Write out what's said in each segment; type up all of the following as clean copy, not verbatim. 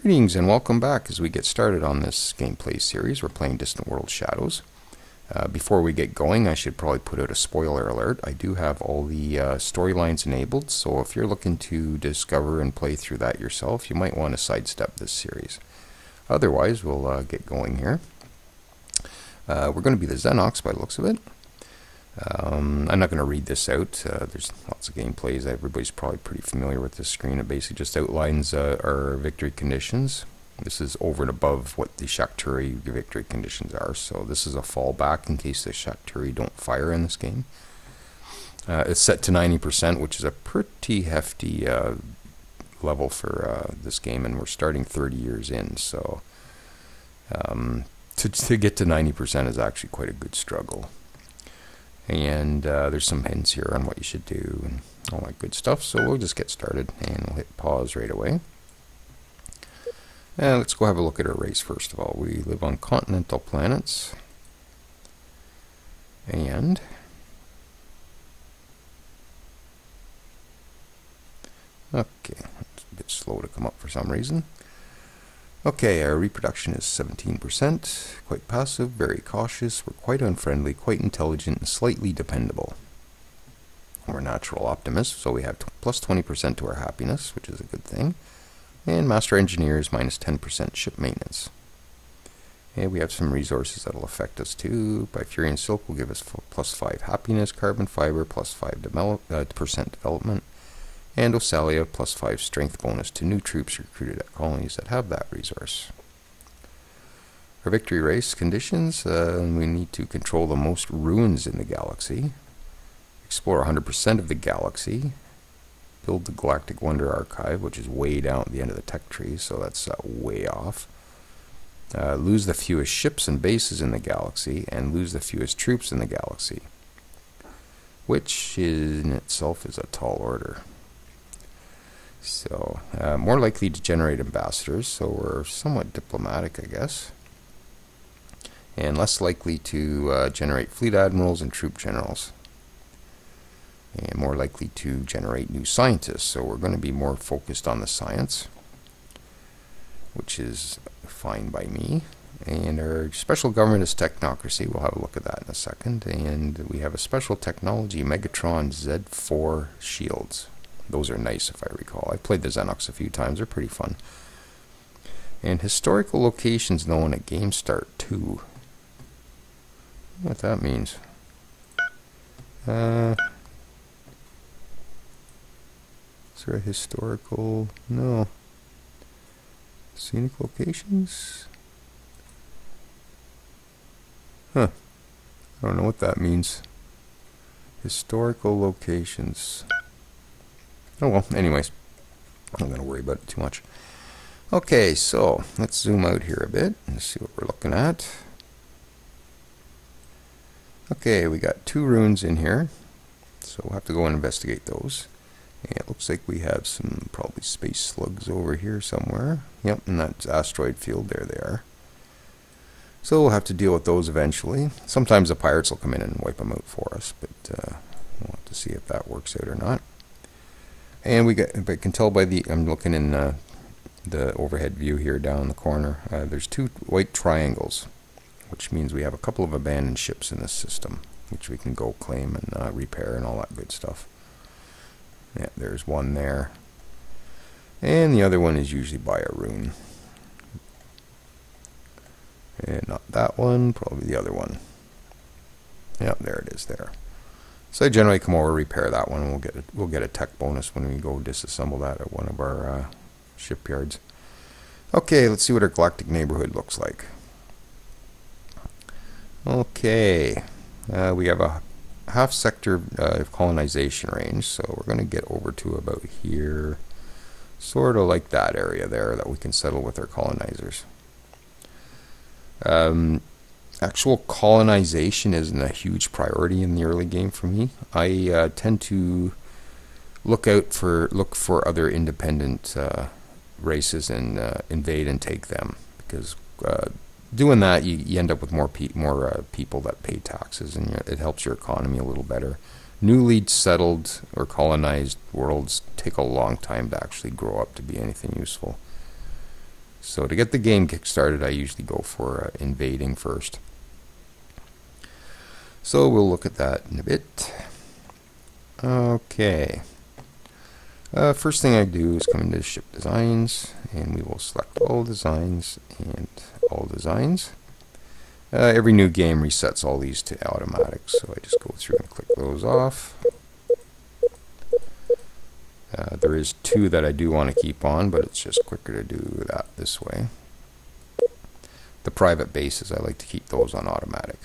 Greetings and welcome back as we get started on this gameplay series. We're playing Distant World Shadows. Before we get going, I should probably put out a spoiler alert. I do have all the storylines enabled, so if you're looking to discover and play through that yourself, you might want to sidestep this series. Otherwise, we'll get going here. We're going to be the Xenox by the looks of it. I'm not going to read this out. There's lots of gameplays. Everybody's probably pretty familiar with this screen. It basically just outlines our victory conditions. This is over and above what the Shakturi victory conditions are. So this is a fallback in case the Shakturi don't fire in this game. It's set to 90%, which is a pretty hefty level for this game, and we're starting 30 years in. So to get to 90% is actually quite a good struggle. And there's some hints here on what you should do and all that good stuff. So we'll just get started and we'll hit pause right away. And let's go have a look at our race first of all. We live on continental planets. And okay, it's a bit slow to come up for some reason. Okay, our reproduction is 17%, quite passive, very cautious, we're quite unfriendly, quite intelligent, and slightly dependable. We're natural optimists, so we have plus 20% to our happiness, which is a good thing. And master engineers, minus 10% ship maintenance. And we have some resources that'll affect us too. Bifurian silk will give us plus 5 happiness, carbon fiber plus 5% development. And Osalia plus 5 strength bonus to new troops recruited at colonies that have that resource. Our victory race conditions, we need to control the most ruins in the galaxy, explore 100% of the galaxy, build the Galactic Wonder Archive, which is way down at the end of the tech tree, so that's way off, lose the fewest ships and bases in the galaxy, and lose the fewest troops in the galaxy, which in itself is a tall order. So, more likely to generate ambassadors, so we're somewhat diplomatic, I guess. And less likely to generate fleet admirals and troop generals. And more likely to generate new scientists, so we're going to be more focused on the science, which is fine by me. And our special government is technocracy. We'll have a look at that in a second. And we have a special technology, Megatron Z4 shields. Those are nice if I recall. I played the Xenox a few times. They're pretty fun. And historical locations known at Game Start 2. What that means. Is there a historical... No. Scenic locations? Huh. I don't know what that means. Historical locations. Oh well, anyways, I'm not going to worry about it too much. Okay, so let's zoom out here a bit and see what we're looking at. Okay, we got 2 ruins in here, so we'll have to go and investigate those. And it looks like we have some probably space slugs over here somewhere. Yep, in that asteroid field, there they are. So we'll have to deal with those eventually. Sometimes the pirates will come in and wipe them out for us, but we'll have to see if that works out or not. And we got, if I can tell by the, I'm looking in the overhead view here down in the corner, there's 2 white triangles, which means we have a couple of abandoned ships in this system, which we can go claim and repair and all that good stuff. Yeah, there's one there. And the other one is usually by a rune. And not that one, probably the other one. Yeah, there it is there. So I generally come over, repair that one, and we'll get a tech bonus when we go disassemble that at one of our shipyards. Okay, let's see what our galactic neighborhood looks like. Okay, we have a half sector colonization range, so we're going to get over to about here, sort of like that area there that we can settle with our colonizers. Actual colonization isn't a huge priority in the early game for me. I tend to look for other independent races and invade and take them, because doing that you end up with more people that pay taxes, and it helps your economy a little better. Newly settled or colonized worlds take a long time to actually grow up to be anything useful. So to get the game kick-started, I usually go for invading first. So we'll look at that in a bit. Okay. First thing I do is come into Ship Designs, and we will select all designs and all designs. Every new game resets all these to automatic, so I just go through and click those off. There is 2 that I do want to keep on, but it's just quicker to do that this way. The private bases, I like to keep those on automatic.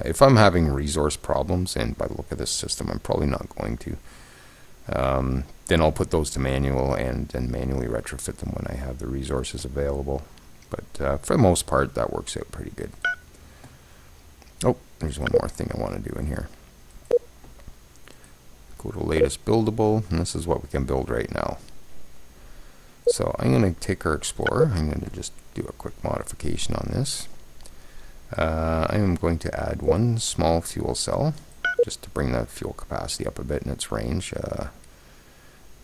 If I'm having resource problems, and by the look of this system I'm probably not going to, then I'll put those to manual and then manually retrofit them when I have the resources available. But for the most part, that works out pretty good. Oh, there's one more thing I want to do in here. Go to latest buildable, and this is what we can build right now. So I'm going to take our Explorer. I'm going to just do a quick modification on this. I am going to add 1 small fuel cell, just to bring the fuel capacity up a bit in its range.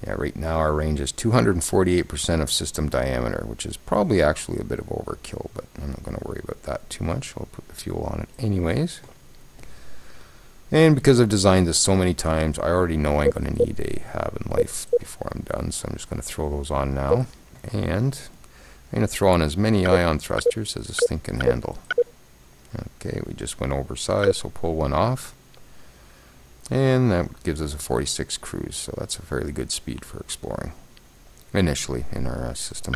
Yeah, right now our range is 248% of system diameter, which is probably actually a bit of overkill, but I'm not going to worry about that too much. I'll put the fuel on it anyways. And because I've designed this so many times, I already know I'm going to need a hab and life before I'm done, so I'm just going to throw those on now. And I'm going to throw on as many ion thrusters as this thing can handle. Okay, we just went oversized, so pull one off. And that gives us a 46 cruise, so that's a fairly good speed for exploring initially in our system.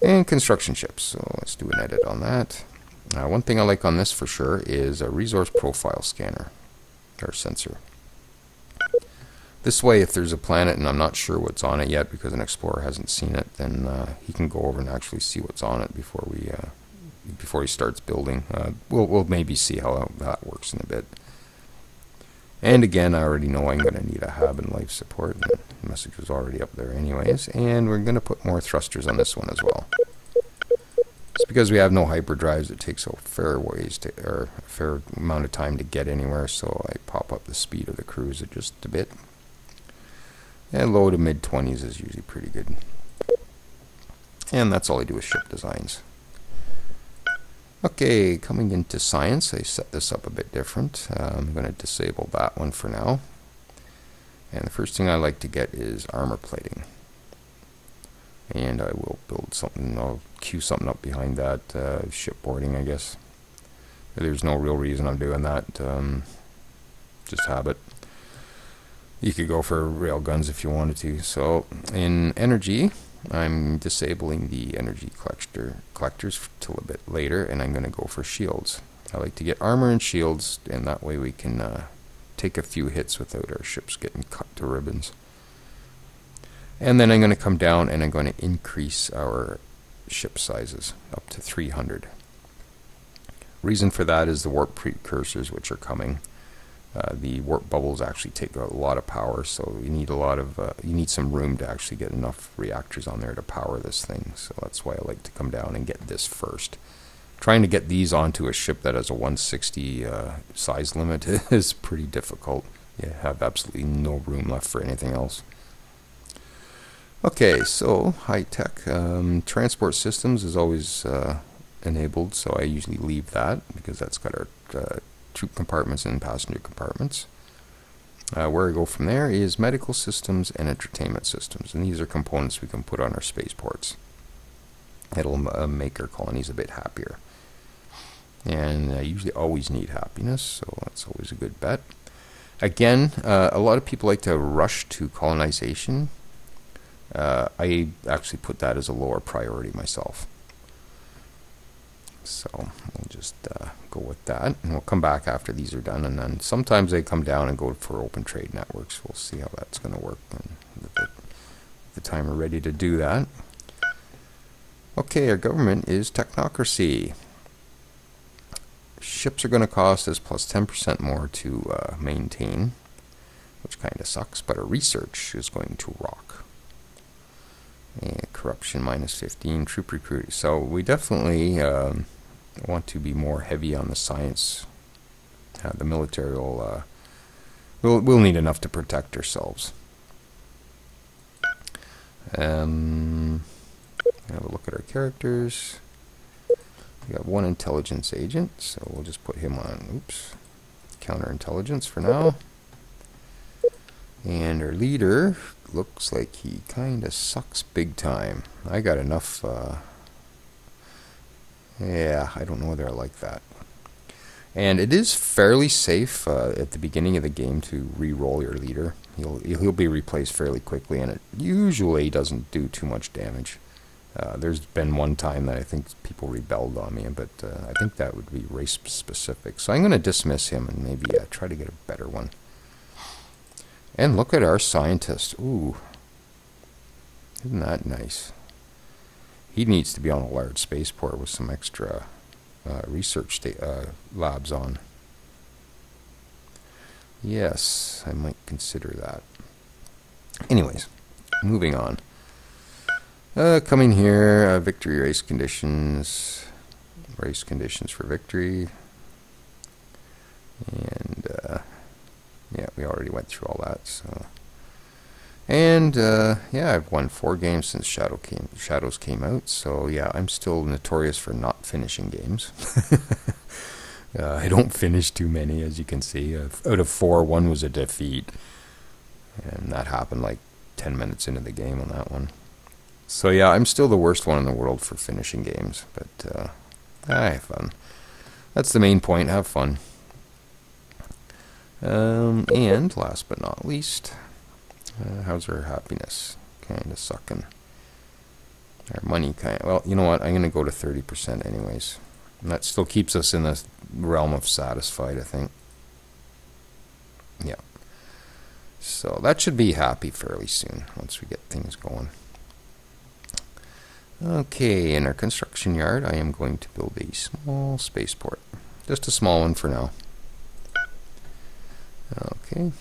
And construction ships, so let's do an edit on that. One thing I like on this for sure is a resource profile scanner, or sensor. This way, if there's a planet and I'm not sure what's on it yet because an explorer hasn't seen it, then he can go over and actually see what's on it before he starts building. We'll maybe see how that works in a bit. And again, I already know I'm going to need a hab and life support. And the message was already up there anyways. And we're going to put more thrusters on this one as well. It's because we have no hyperdrives. It takes a fair amount of time to get anywhere. So I pop up the speed of the cruiser just a bit. And low to mid 20s is usually pretty good. And that's all I do with ship designs. Okay, coming into science, I set this up a bit different. I'm going to disable that one for now. And the first thing I like to get is armor plating. And I will build something, I'll queue something up behind that, shipboarding, I guess. There's no real reason I'm doing that, just habit. You could go for rail guns if you wanted to. So in energy, I'm disabling the energy collectors till a bit later, and I'm going to go for shields. I like to get armor and shields, and that way we can take a few hits without our ships getting cut to ribbons. And then I'm going to come down and I'm going to increase our ship sizes up to 300. Reason for that is the warp precursors which are coming. The warp bubbles actually take a lot of power, so you need you need some room to actually get enough reactors on there to power this thing. So that's why I like to come down and get this first. Trying to get these onto a ship that has a 160 size limit is pretty difficult. You have absolutely no room left for anything else. Okay, so high tech transport systems is always enabled, so I usually leave that because that's got our troop compartments and passenger compartments. Where I go from there is medical systems and entertainment systems, and these are components we can put on our spaceports. It'll make our colonies a bit happier. And I usually always need happiness, so that's always a good bet. Again, a lot of people like to rush to colonization. I actually put that as a lower priority myself. So we'll just go with that, and we'll come back after these are done, and then sometimes they come down and go for open trade networks. We'll see how that's going to work at the time we're ready to do that. Okay, our government is technocracy. Ships are going to cost us plus 10% more to maintain, which kind of sucks, but our research is going to rock. And corruption minus 15, troop recruiting. So we definitely want to be more heavy on the science. The military will need enough to protect ourselves. look at our characters. We got one intelligence agent, so we'll just put him on, counterintelligence for now. And our leader looks like he kind of sucks big time. I got enough, yeah, I don't know whether I like that. And it is fairly safe at the beginning of the game to re-roll your leader. He'll be replaced fairly quickly, and it usually doesn't do too much damage. There's been one time that I think people rebelled on me, but I think that would be race specific. So I'm going to dismiss him and maybe try to get a better one. And look at our scientist. Ooh. Isn't that nice? He needs to be on a large spaceport with some extra research labs on. Yes, I might consider that. Anyways, moving on. Coming here, victory race conditions. Race conditions for victory. And yeah, we already went through all that. So, and yeah, I've won 4 games since Shadows came out. So yeah, I'm still notorious for not finishing games. I don't finish too many, as you can see. Out of 4, 1 was a defeat, and that happened like 10 minutes into the game on that one. So yeah, I'm still the worst one in the world for finishing games, but I have fun. That's the main point. Have fun. And last but not least, how's our happiness? Kind of sucking. Our money well, you know what? I'm going to go to 30% anyways. And that still keeps us in the realm of satisfied, I think. Yeah. So that should be happy fairly soon once we get things going. Okay, in our construction yard, I am going to build a small spaceport. Just a small one for now. Okay.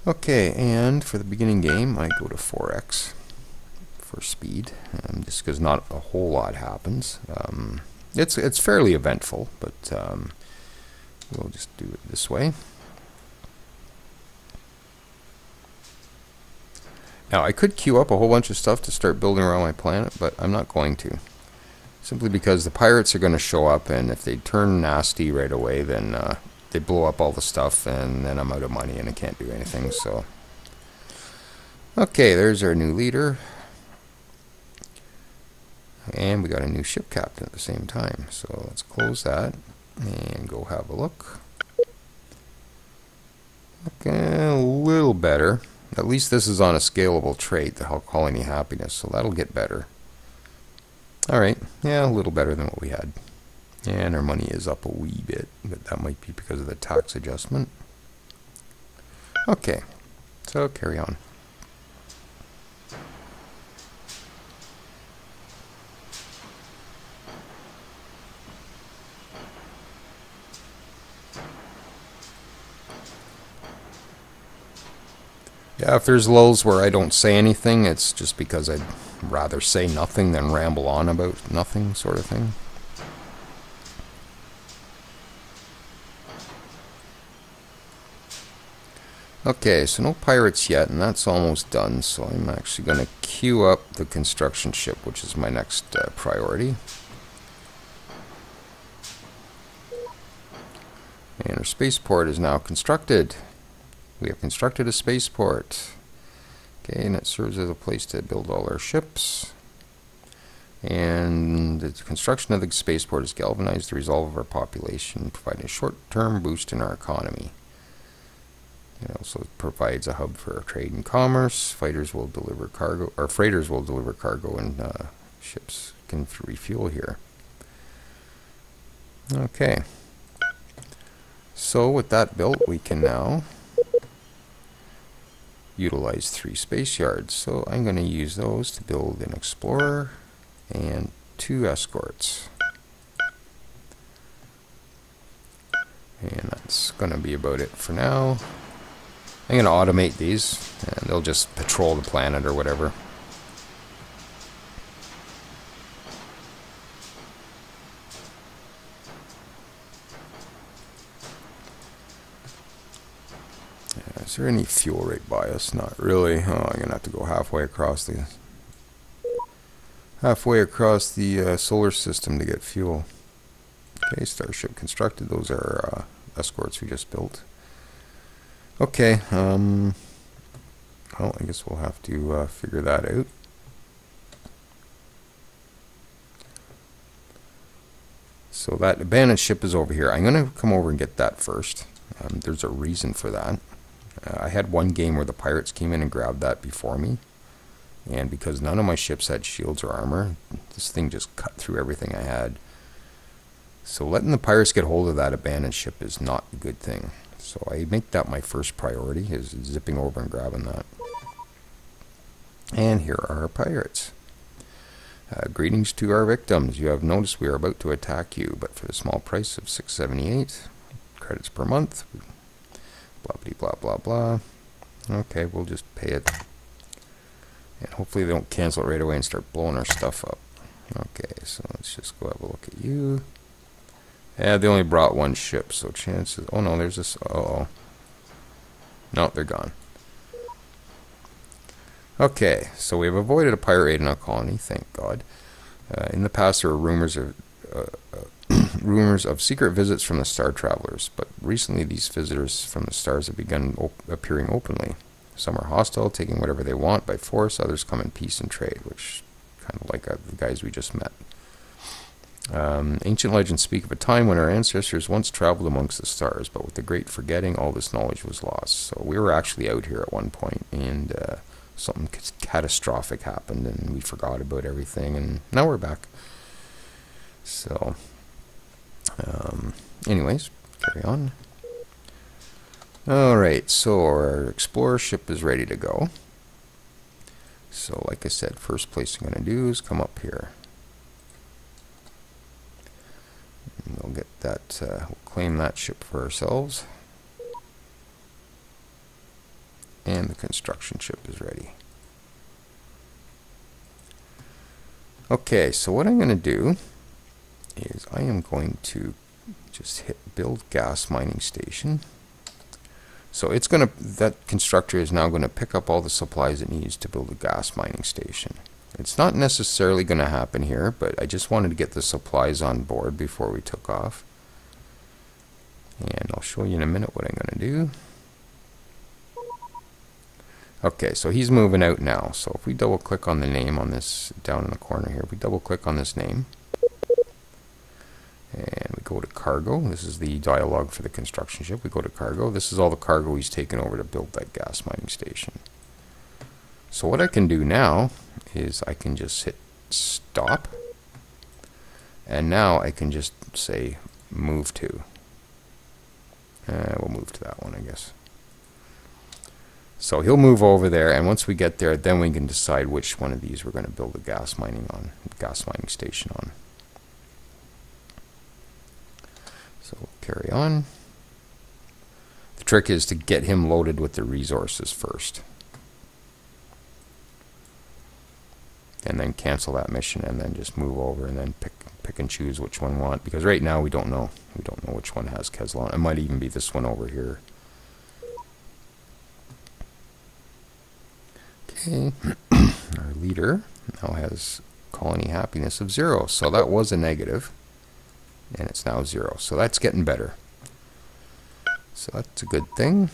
Okay, and for the beginning game, I go to 4x for speed, just because not a whole lot happens. It's fairly eventful, but we'll just do it this way. Now, I could queue up a whole bunch of stuff to start building around my planet, but I'm not going to. Simply because the pirates are going to show up, and if they turn nasty right away, then they blow up all the stuff, and then I'm out of money and I can't do anything. So, okay, there's our new leader. And we got a new ship captain at the same time. So let's close that and go have a look. Okay, a little better. At least this is on a scalable trait, the colony happiness, so that'll get better. Alright, yeah, a little better than what we had. And our money is up a wee bit, but that might be because of the tax adjustment. Okay, so carry on. Yeah, if there's lulls where I don't say anything, it's just because I'd rather say nothing than ramble on about nothing, sort of thing. Okay, so no pirates yet, and that's almost done, so I'm actually going to queue up the construction ship, which is my next priority. And our spaceport is now constructed. We have constructed a spaceport. Okay, and it serves as a place to build all our ships. And the construction of the spaceport has galvanized the resolve of our population, providing a short-term boost in our economy. It also provides a hub for trade and commerce. Fighters will deliver cargo, or freighters will deliver cargo, and ships can refuel here. Okay. So with that built, we can now utilize 3 space yards. So I'm going to use those to build an explorer and 2 escorts. And that's going to be about it for now. I'm going to automate these, and they'll just patrol the planet or whatever. Is there any fuel rate bias? Not really. Oh, I'm going to have to go halfway across the halfway across the solar system to get fuel. Okay, starship constructed. Those are escorts we just built. Okay, well, I guess we'll have to figure that out. So that abandoned ship is over here. I'm going to come over and get that first. There's a reason for that. I had one game where the pirates came in and grabbed that before me. And because none of my ships had shields or armor, this thing just cut through everything I had. So letting the pirates get hold of that abandoned ship is not a good thing. So I make that my first priority, is zipping over and grabbing that. And here are our pirates. Greetings to our victims. You have noticed we are about to attack you, but for the small price of $6.78 credits per month. Blah blah blah blah. Okay, we'll just pay it. And hopefully they don't cancel it right away and start blowing our stuff up. Okay, so let's just go have a look at you. Yeah, they only brought one ship, so chances... Oh no, there's this... Uh-oh. No, they're gone. Okay, so we've avoided a pirate raid in our colony, thank God. In the past, there were rumors of secret visits from the Star Travelers, but recently these visitors from the stars have begun appearing openly. Some are hostile, taking whatever they want by force. Others come in peace and trade, which kind of like the guys we just met. Ancient legends speak of a time when our ancestors once traveled amongst the stars, but with the great forgetting, all this knowledge was lost. So we were actually out here at one point, and something catastrophic happened, and we forgot about everything, and now we're back. So, anyways, carry on. Alright, so our explorer ship is ready to go. So, like I said, first place I'm going to do is come up here. And we'll get that, we'll claim that ship for ourselves. And the construction ship is ready. Okay, so what I'm going to do is I am going to just hit build gas mining station. So it's going to, that constructor is now going to pick up all the supplies it needs to build a gas mining station. It's not necessarily going to happen here, but I just wanted to get the supplies on board before we took off. And I'll show you in a minute what I'm going to do. Okay, so he's moving out now. So if we double click on the name on this down in the corner here, if we double click on this name and we go to cargo, this is the dialogue for the construction ship. We go to cargo. This is all the cargo he's taken over to build that gas mining station. So what I can do now is I can just hit stop, and now I can just say move to. We'll move to that one, I guess. So he'll move over there, and once we get there, then we can decide which one of these we're going to build a gas mining station on. So we'll carry on. The trick is to get him loaded with the resources first, and then cancel that mission, and then just move over, and then pick and choose which one we want. Because right now we don't know. We don't know which one has Kevlar. It might even be this one over here. Okay, our leader now has colony happiness of 0, so that was a negative, and it's now 0, so that's getting better. So that's a good thing.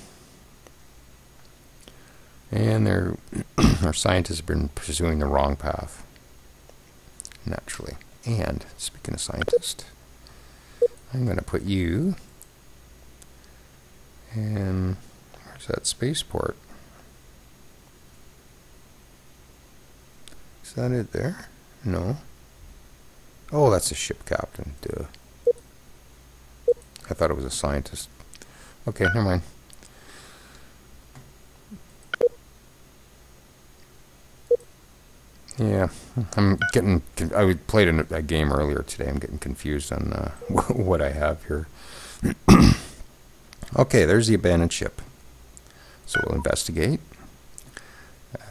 And our scientists have been pursuing the wrong path, naturally. And speaking of scientists, I'm going to put you, and where's that spaceport? Is that it there? No. Oh, that's a ship captain. Duh. I thought it was a scientist. Okay, never mind. Yeah, I played a game earlier today. I'm getting confused on what I have here. Okay, there's the abandoned ship. So we'll investigate.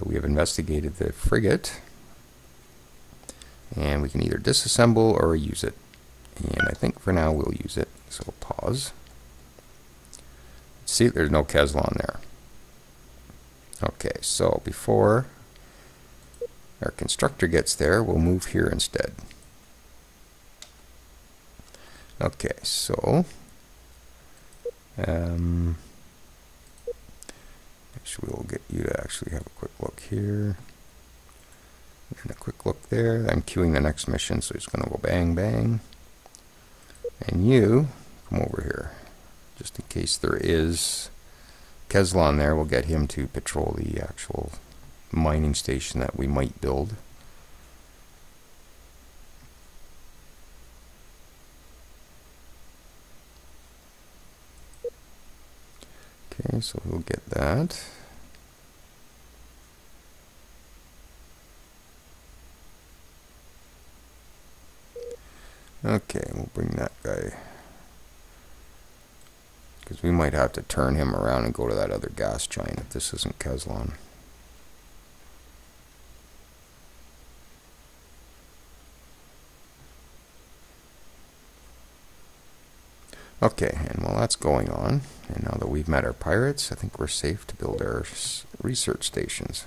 We have investigated the frigate. And we can either disassemble or use it. And I think for now we'll use it. So we'll pause. See, there's no Kevlar there. Okay, so before our constructor gets there, we'll move here instead. Okay, so actually we'll get you to actually have a quick look here and a quick look there. I'm queuing the next mission, so it's going to go bang bang, and you come over here just in case there is Keslan there. We'll get him to patrol the actual mining station that we might build. Okay, so we'll get that. Okay, we'll bring that guy, because we might have to turn him around and go to that other gas giant if this isn't Keslan. Okay, and while that's going on, and now that we've met our pirates, I think we're safe to build our research stations.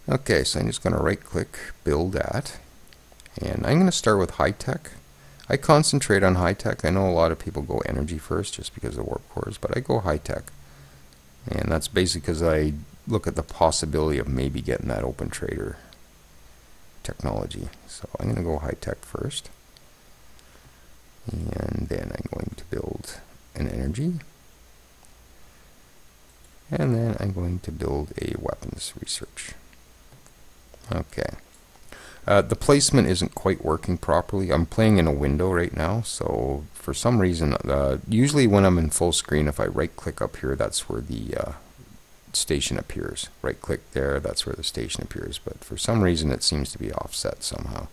Okay, so I'm just going to right click, build at, and I'm going to start with high tech. I concentrate on high tech. I know a lot of people go energy first just because of warp cores, but I go high tech. And that's basically because I look at the possibility of maybe getting that open trader technology. So I'm going to go high tech first. And then I'm going to build an energy. And then I'm going to build a weapons research. Okay. The placement isn't quite working properly. I'm playing in a window right now, so for some reason, usually when I'm in full screen, if I right click up here, that's where the station appears. Right click there, that's where the station appears, but for some reason it seems to be offset somehow.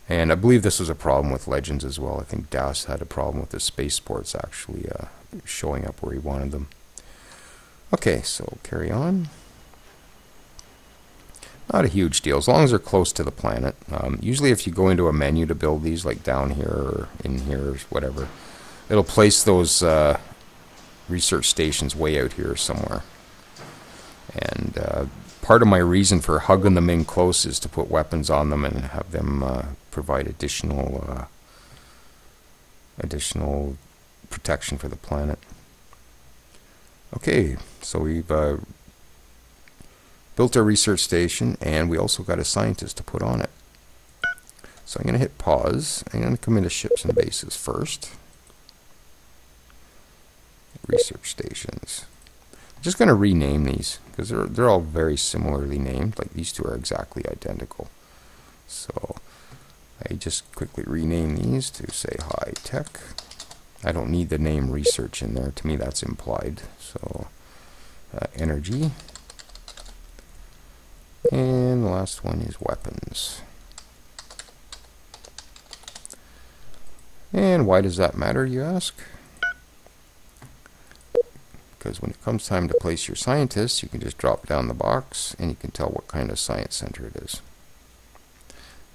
And I believe this was a problem with Legends as well. I think Das had a problem with the spaceports actually showing up where he wanted them. Okay, so carry on. Not a huge deal, as long as they're close to the planet. Usually if you go into a menu to build these, like down here or in here or whatever, it'll place those research stations way out here somewhere. And part of my reason for hugging them in close is to put weapons on them and have them provide additional protection for the planet. Okay, so we've built our research station, and we also got a scientist to put on it. So I'm going to hit pause. I'm going to come into ships and bases first. Research stations. I'm just going to rename these because they're all very similarly named. Like these two are exactly identical. So I just quickly rename these to say high tech. I don't need the name research in there. To me, that's implied. So energy. And the last one is weapons. And why does that matter, you ask? Because when it comes time to place your scientists, you can just drop down the box and you can tell what kind of science center it is.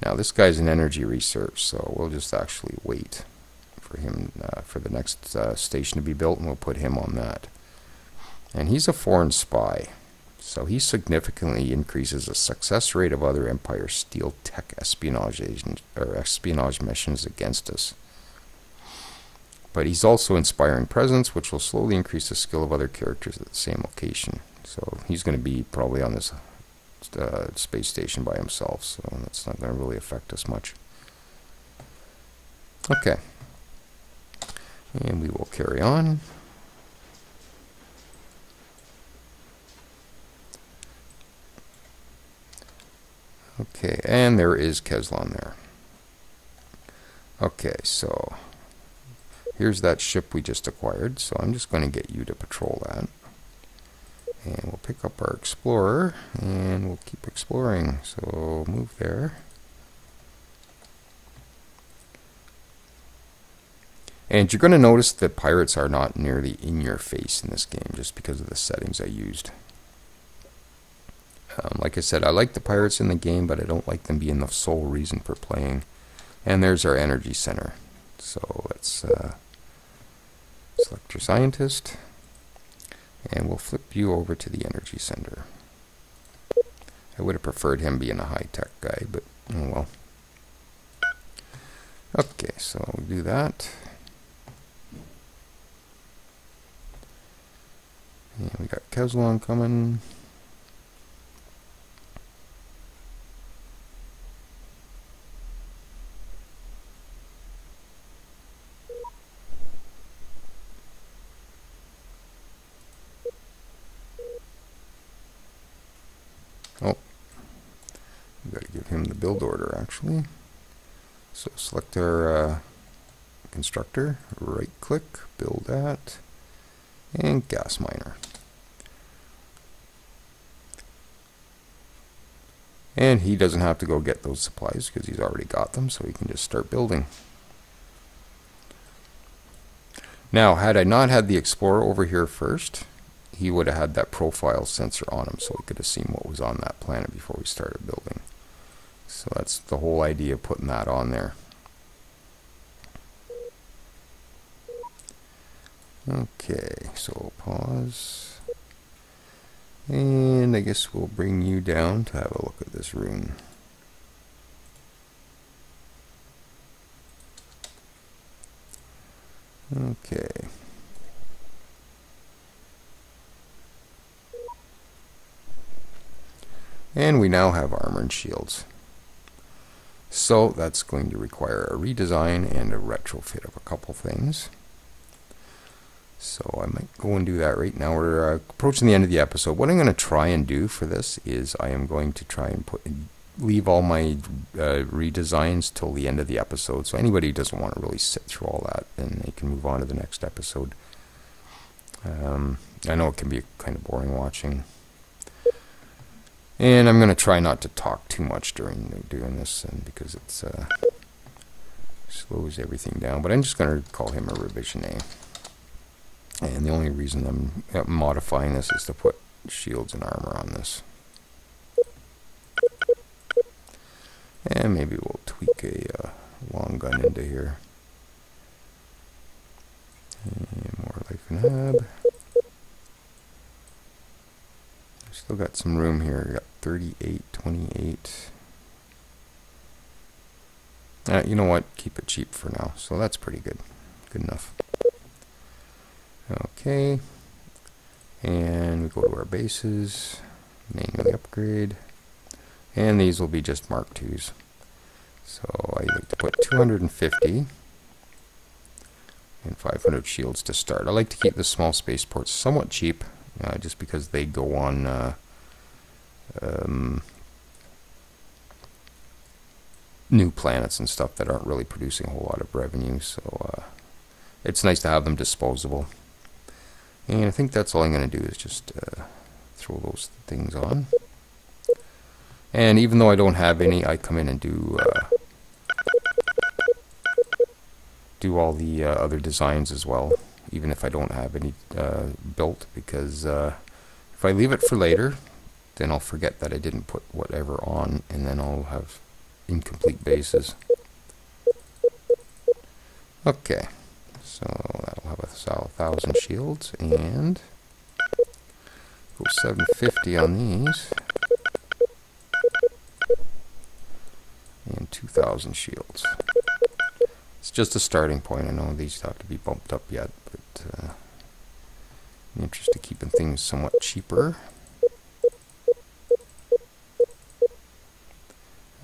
Now this guy's an energy research, so we'll just actually wait for him for the next station to be built, and we'll put him on that. And he's a foreign spy. So he significantly increases the success rate of other Empire Steel tech espionage missions against us. But he's also inspiring presence, which will slowly increase the skill of other characters at the same location. So he's going to be probably on this space station by himself, so that's not going to really affect us much. Okay. And we will carry on. Okay, and there is Keslan there. Okay, so here's that ship we just acquired, so I'm just going to get you to patrol that. And we'll pick up our explorer, and we'll keep exploring. So move there. And you're going to notice that pirates are not nearly in your face in this game, just because of the settings I used. Like I said, I like the pirates in the game, but I don't like them being the sole reason for playing. And there's our energy center. So let's select your scientist, and we'll flip you over to the energy center. I would have preferred him being a high-tech guy, but oh well. Okay, so we do that. And we got Kevlon coming. Oh, we got to give him the build order actually. So select our constructor, right click, build at, and gas miner. And he doesn't have to go get those supplies because he's already got them, so he can just start building. Now, had I not had the Explorer over here first, he would have had that profile sensor on him, so we could have seen what was on that planet before we started building. So that's the whole idea of putting that on there. Okay, so pause. And I guess we'll bring you down to have a look at this rune. Okay. And we now have armor and shields. So that's going to require a redesign and a retrofit of a couple things. So I might go and do that right now. We're approaching the end of the episode. What I'm going to try and do for this is I am going to try and leave all my redesigns till the end of the episode. So anybody who doesn't want to really sit through all that, then they can move on to the next episode. I know it can be kind of boring watching. And I'm going to try not to talk too much during doing this, and because it slows everything down. But I'm just going to call him a revision A. And the only reason I'm modifying this is to put shields and armor on this. And maybe we'll tweak a long gun into here. And more life and hab. Still got some room here. We got 38, 28. You know what? Keep it cheap for now. So that's pretty good. Good enough. Okay. And we go to our bases. Manually upgrade. And these will be just Mark IIs. So I like to put 250 and 500 shields to start. I like to keep the small spaceports somewhat cheap, just because they go on new planets and stuff that aren't really producing a whole lot of revenue. So it's nice to have them disposable. And I think that's all I'm going to do is just throw those things on. And even though I don't have any, I come in and do all the other designs as well, even if I don't have any built, because if I leave it for later, then I'll forget that I didn't put whatever on, and then I'll have incomplete bases. Okay, so that'll have 1,000 shields, and go 750 on these. And 2,000 shields. It's just a starting point. I know these have to be bumped up yet, but in the interest of keeping things somewhat cheaper.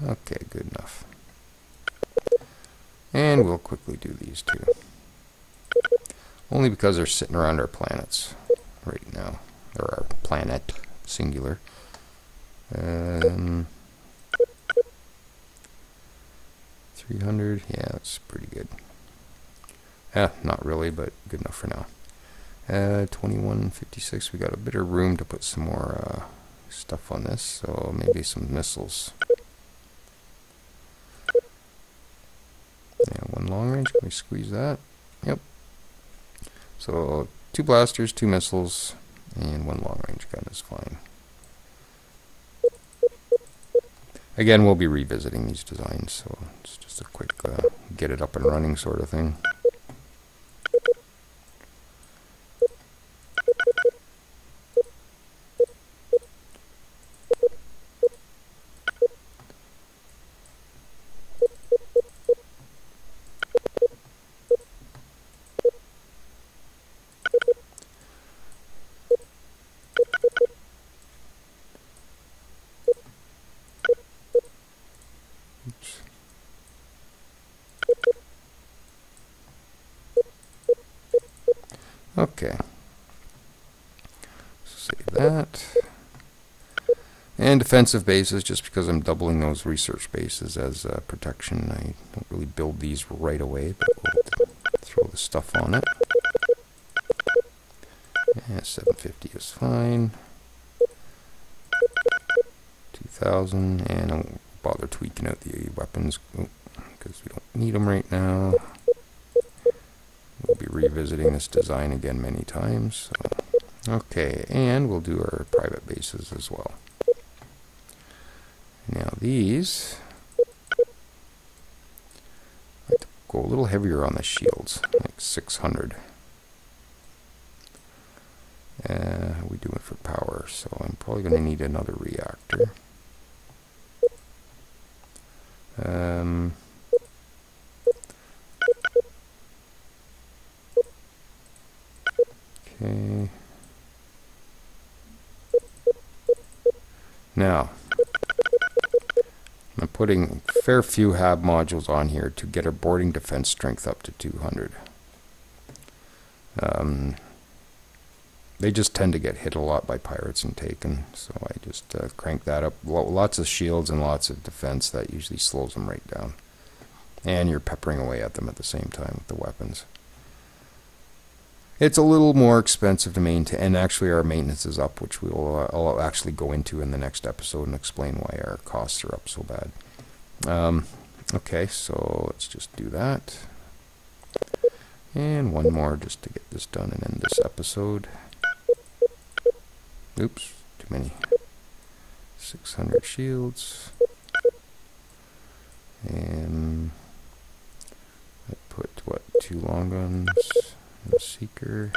Okay, good enough. And we'll quickly do these two. Only because they're sitting around our planets right now. Or our planet, singular. 300, yeah, that's pretty good. Not really, but good enough for now. 2156, we got a bit of room to put some more stuff on this, so maybe some missiles. Yeah, one long range, can we squeeze that? Yep. So 2 blasters, 2 missiles, and 1 long range gun is fine. Again, we'll be revisiting these designs, so it's just a quick get it up and running sort of thing. Okay. Save that. And defensive bases, just because I'm doubling those research bases as protection. I don't really build these right away, but we'll throw the stuff on it. Yeah, 750 is fine. 2000, and I won't bother tweaking out the weapons because we don't need them right now. We'll be revisiting this design again many times. So. Okay, and we'll do our private bases as well. Now these, I like to go a little heavier on the shields, like 600. How we doing for power? So I'm probably going to need another reactor. Okay. Now, I'm putting a fair few HAB modules on here to get our boarding defense strength up to 200. They just tend to get hit a lot by pirates and taken, so I just crank that up. Lots of shields and lots of defense, that usually slows them right down. And you're peppering away at them at the same time with the weapons. It's a little more expensive to maintain, and actually our maintenance is up, which I'll actually go into in the next episode and explain why our costs are up so bad. Okay, so let's just do that. And one more just to get this done and end this episode. Oops, too many. 600 shields. And I put, what, 2 long guns and a seeker.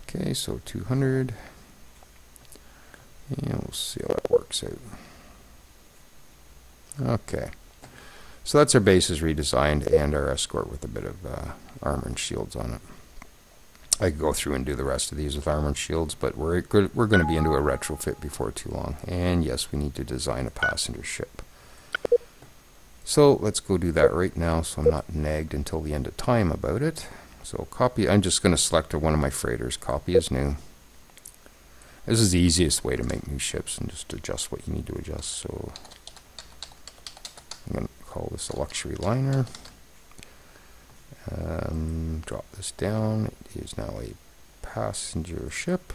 Okay, so 200. And we'll see how that works out. Okay. So that's our bases redesigned and our escort with a bit of armor and shields on it. I could go through and do the rest of these with armor and shields, but we're going to be into a retrofit before too long. And yes, we need to design a passenger ship. So let's go do that right now so I'm not nagged until the end of time about it. So copy, I'm just going to select one of my freighters, copy as new. This is the easiest way to make new ships and just adjust what you need to adjust. So I'm going to call this a luxury liner. Drop this down. It is now a passenger ship.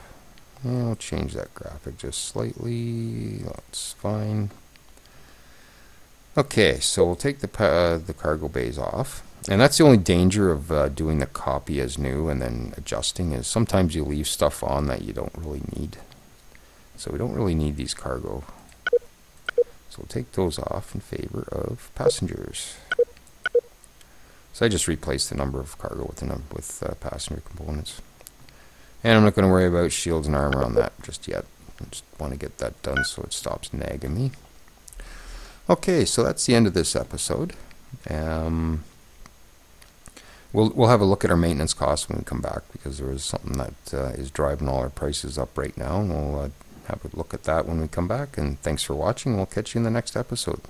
And I'll change that graphic just slightly. That's fine. Okay, so we'll take the cargo bays off. And that's the only danger of doing the copy as new and then adjusting, is sometimes you leave stuff on that you don't really need. So we don't really need these cargo. So we'll take those off in favor of passengers. So I just replaced the number of cargo with passenger components. And I'm not going to worry about shields and armor on that just yet. I just want to get that done so it stops nagging me. Okay, so that's the end of this episode. We'll have a look at our maintenance costs when we come back, because there is something that is driving all our prices up right now, and we'll have a look at that when we come back. And thanks for watching. We'll catch you in the next episode.